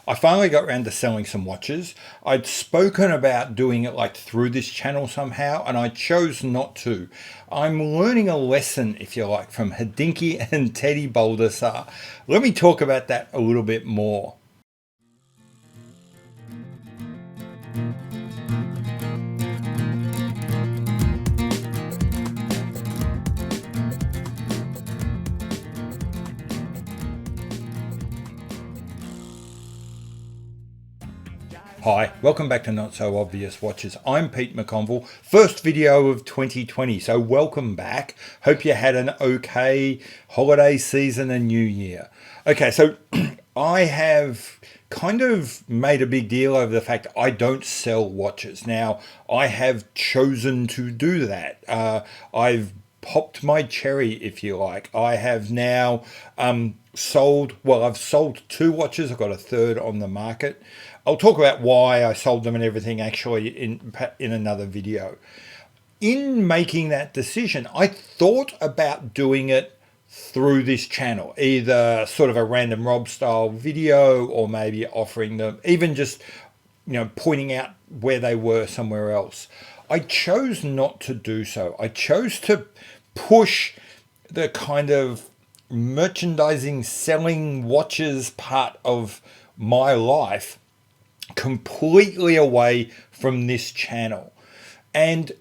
I finally got around to selling some watches. I'd spoken about doing it like through this channel somehow, and I chose not to. I'm learning a lesson, if you like, from Hodinkee and Teddy Baldassare. Let me talk about that a little bit more. Hi, welcome back to Not So Obvious Watches. I'm Pete McConville, first video of 2020, so welcome back. Hope you had an okay holiday season and new year. Okay, so I have kind of made a big deal over the fact I don't sell watches. Now, I have chosen to do that. I've popped my cherry, if you like. I have now I've sold 2 watches. I've got a third on the market. I'll talk about why I sold them and everything actually in another video. In making that decision, I thought about doing it through this channel, either sort of a random Rob style video or maybe offering them, even just, pointing out where they were somewhere else. I chose not to do so. I chose to push the kind of merchandising, selling watches part of my life completely away from this channel. And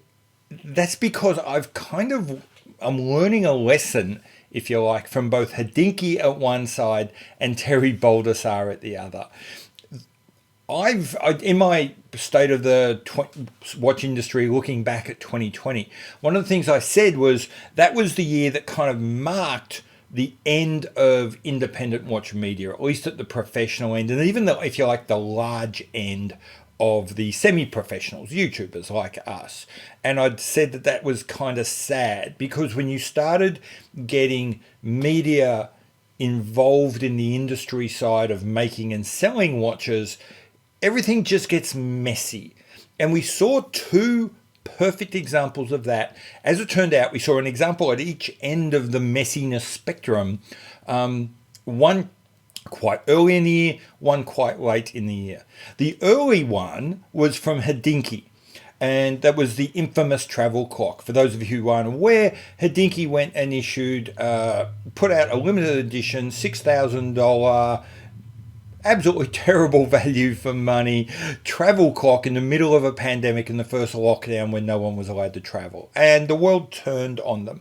that's because I'm learning a lesson, if you like, from both Hodinkee at one side and Terry Baldassare at the other. In my state of the watch industry, looking back at 2020, one of the things I said was that was the year that kind of marked the end of independent watch media, at least at the professional end, and even if you like, the large end of the semi-professionals, YouTubers like us. And I'd said that was kind of sad, because when you started getting media involved in the industry side of making and selling watches, everything just gets messy. And we saw 2 perfect examples of that. As it turned out, we saw an example at each end of the messiness spectrum. One quite early in the year, one quite late in the year. The early one was from Hodinkee, and that was the infamous travel clock. For those of you who aren't aware, Hodinkee went and put out a limited edition, $6,000, absolutely terrible value for money travel clock in the middle of a pandemic in the first lockdown when no one was allowed to travel, and the world turned on them.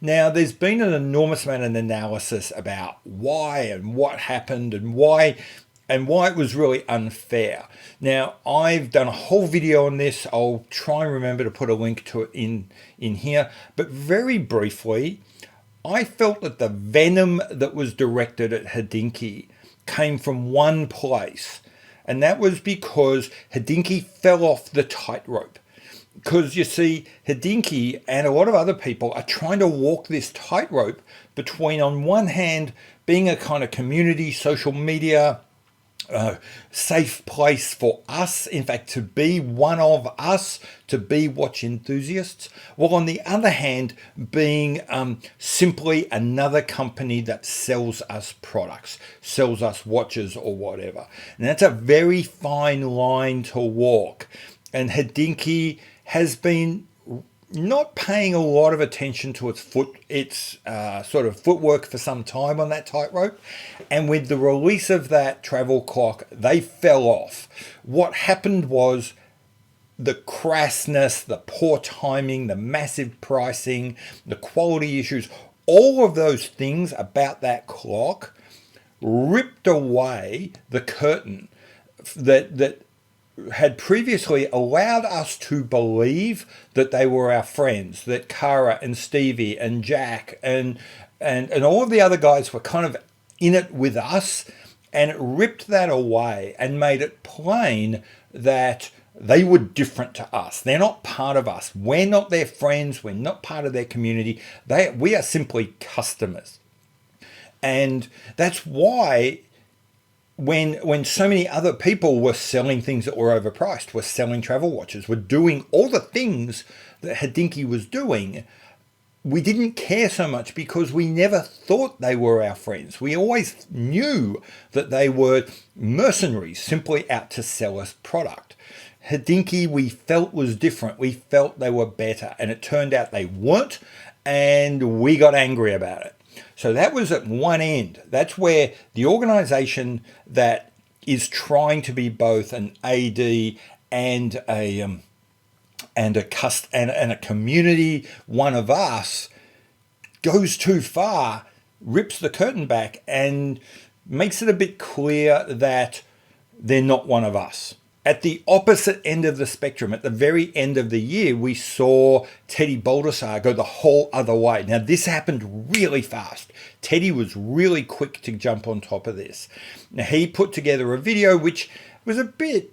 Now, there's been an enormous amount of analysis about why and what happened and why it was really unfair. Now, I've done a whole video on this. I'll try and remember to put a link to it in here, but very briefly, I felt that the venom that was directed at Hodinkee came from one place, and that was because Hodinkee fell off the tightrope. Because you see, Hodinkee and a lot of other people are trying to walk this tightrope between, on one hand, being a kind of community, social media, safe place for us, in fact, to be one of us, to be watch enthusiasts, while on the other hand, being simply another company that sells us products, sells us watches or whatever. And that's a very fine line to walk. And Hodinkee has been not paying a lot of attention to its sort of footwork for some time on that tightrope. And with the release of that travel clock, they fell off. What happened was the crassness, the poor timing, the massive pricing, the quality issues, all of those things about that clock ripped away the curtain that had previously allowed us to believe that they were our friends, that Cara and Stevie and Jack and all of the other guys were kind of in it with us, and it ripped that away and made it plain that they were different to us. They're not part of us. We're not their friends. We're not part of their community. We are simply customers. And that's why when so many other people were selling things that were overpriced, were selling travel watches, were doing all the things that Hodinkee was doing, we didn't care so much because we never thought they were our friends. We always knew that they were mercenaries simply out to sell us product. Hodinkee, we felt was different. We felt they were better, and it turned out they weren't, and we got angry about it. So that was at one end. That's where the organization that is trying to be both an AD and a community, one of us, goes too far, rips the curtain back, and makes it a bit clear that they're not one of us. At the opposite end of the spectrum, at the very end of the year, we saw Teddy Baldassare go the whole other way. Now, this happened really fast. Teddy was really quick to jump on top of this. Now, he put together a video which was a bit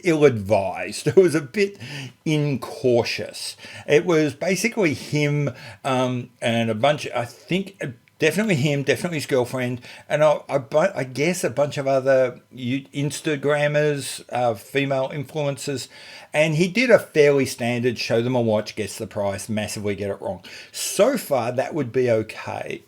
ill-advised. It was a bit incautious. It was basically him and a bunch, I think, definitely him, definitely his girlfriend, and I guess a bunch of other Instagrammers, female influencers. And he did a fairly standard show them a watch, guess the price, massively get it wrong. So far, that would be okay.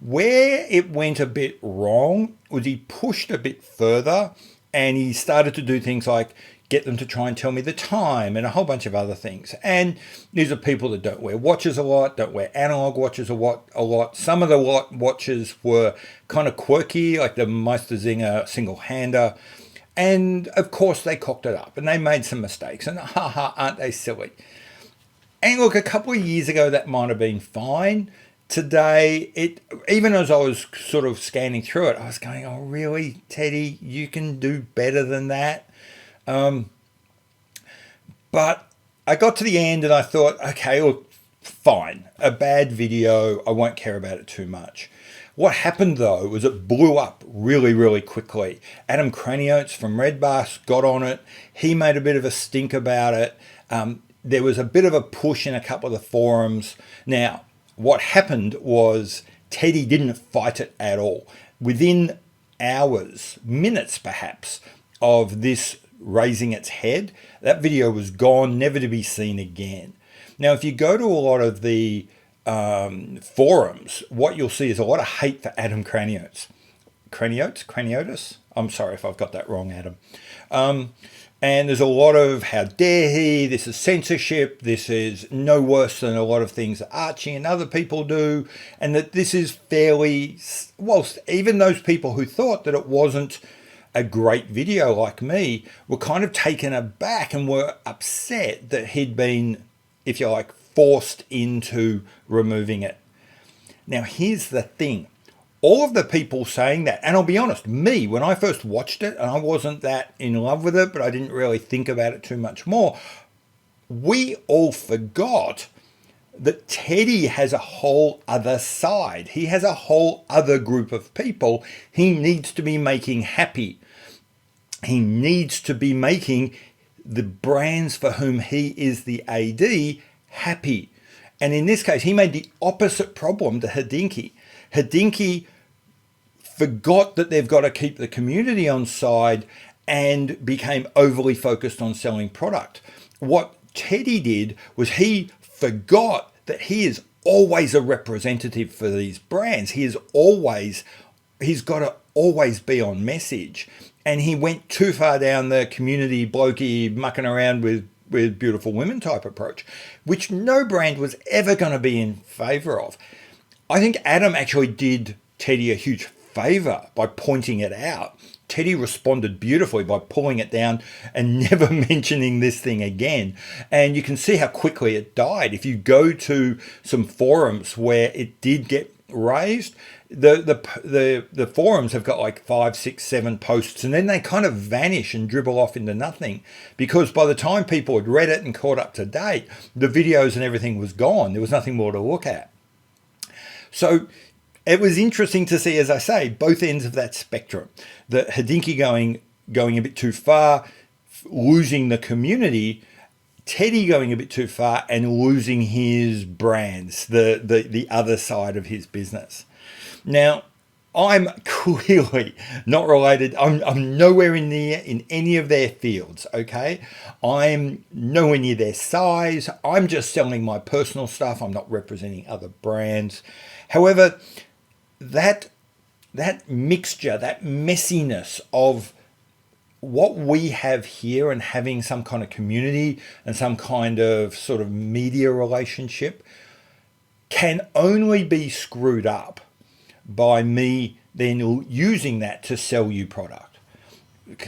Where it went a bit wrong was he pushed a bit further, and he started to do things like get them to try and tell me the time and a whole bunch of other things. And these are people that don't wear watches a lot, don't wear analog watches a lot. Some of the watches were kind of quirky, like the Meistersinger single-hander. And of course, they cocked it up and they made some mistakes. And haha, aren't they silly? And look, a couple of years ago, that might have been fine. Today, even as I was sort of scanning through it, I was going, oh, really, Teddy, you can do better than that. But I got to the end and I thought, okay, look, fine. A bad video. I won't care about it too much. What happened, though, was it blew up really, really quickly. Adam Kraniotes from Red Bass got on it. He made a bit of a stink about it. There was a bit of a push in a couple of the forums. Now, what happened was Teddy didn't fight it at all. Within hours, minutes perhaps, of this raising its head, that video was gone, never to be seen again. Now, if you go to a lot of the forums, what you'll see is a lot of hate for Adam Kraniotes. Kraniotes? I'm sorry if I've got that wrong, Adam. And there's a lot of, how dare he, this is censorship, this is no worse than a lot of things that Archie and other people do, and that this is fairly, well, even those people who thought that it wasn't a great video like me were kind of taken aback and were upset that he'd been, if you like, forced into removing it. Now, here's the thing. All of the people saying that, and I'll be honest, me, when I first watched it, and I wasn't that in love with it, but I didn't really think about it too much more, we all forgot that Teddy has a whole other side. He has a whole other group of people he needs to be making happy. He needs to be making the brands for whom he is the AD happy. And in this case, he made the opposite problem to Hodinkee. Hodinkee forgot that they've got to keep the community on side and became overly focused on selling product. What Teddy did was he forgot that he is always a representative for these brands. He's got to always be on message. And he went too far down the community blokey mucking around with beautiful women type approach, which no brand was ever going to be in favor of. I think Adam actually did Teddy a huge favor by pointing it out. Teddy responded beautifully by pulling it down and never mentioning this thing again. And you can see how quickly it died. If you go to some forums where it did get raised, the forums have got like 5, 6, 7 posts, and then they kind of vanish and dribble off into nothing, because by the time people had read it and caught up to date, the videos and everything was gone. There was nothing more to look at. So it was interesting to see, as I say, both ends of that spectrum. The Hodinkee going a bit too far, losing the community, Teddy going a bit too far and losing his brands, the other side of his business. Now, I'm clearly not related. I'm nowhere near in any of their fields, okay? I'm nowhere near their size. I'm just selling my personal stuff. I'm not representing other brands. However, that mixture, that messiness of what we have here and having some kind of community and some kind of sort of media relationship can only be screwed up by me then using that to sell you product,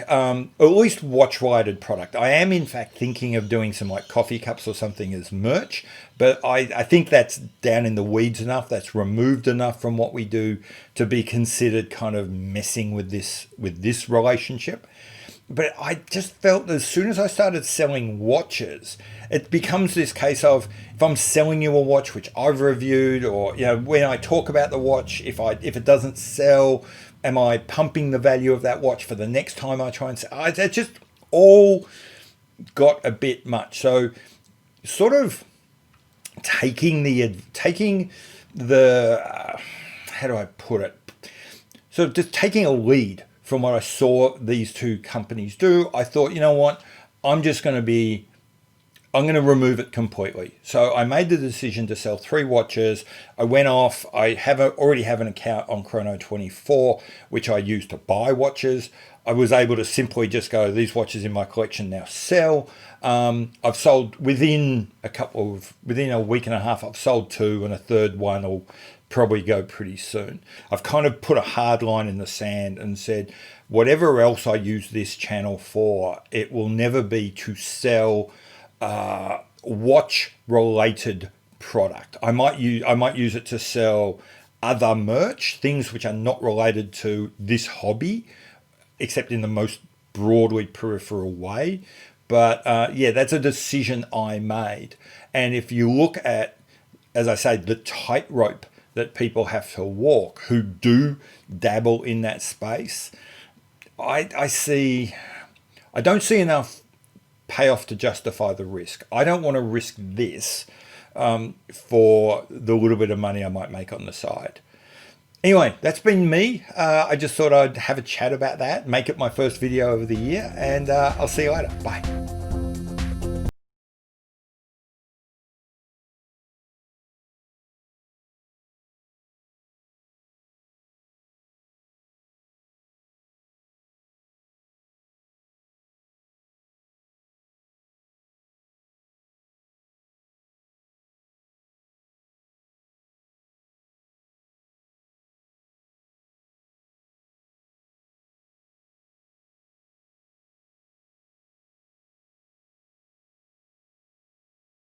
or at least watch related product. I am in fact thinking of doing some like coffee cups or something as merch, but I think that's down in the weeds enough, that's removed enough from what we do to be considered kind of messing with this relationship. But I just felt as soon as I started selling watches, it becomes this case of, if I'm selling you a watch which I've reviewed, or when I talk about the watch, if it doesn't sell, am I pumping the value of that watch for the next time I try and sell? It just all got a bit much. So sort of taking the how do I put it? So just taking a lead from what I saw these two companies do, I thought, you know what, I'm going to remove it completely. So I made the decision to sell 3 watches. I went off. I already have an account on Chrono24, which I use to buy watches. I was able to simply just go, these watches in my collection now sell. I've sold within a week and a half, I've sold 2, and a third one will probably go pretty soon. I've kind of put a hard line in the sand and said, whatever else I use this channel for, it will never be to sell watch related product. I might use it to sell other merch, things which are not related to this hobby, except in the most broadly peripheral way. But yeah, that's a decision I made. And if you look at, as I say, the tightrope that people have to walk who do dabble in that space, I don't see enough payoff to justify the risk. I don't want to risk this for the little bit of money I might make on the side. Anyway, that's been me. I just thought I'd have a chat about that, make it my first video of the year, and I'll see you later. Bye.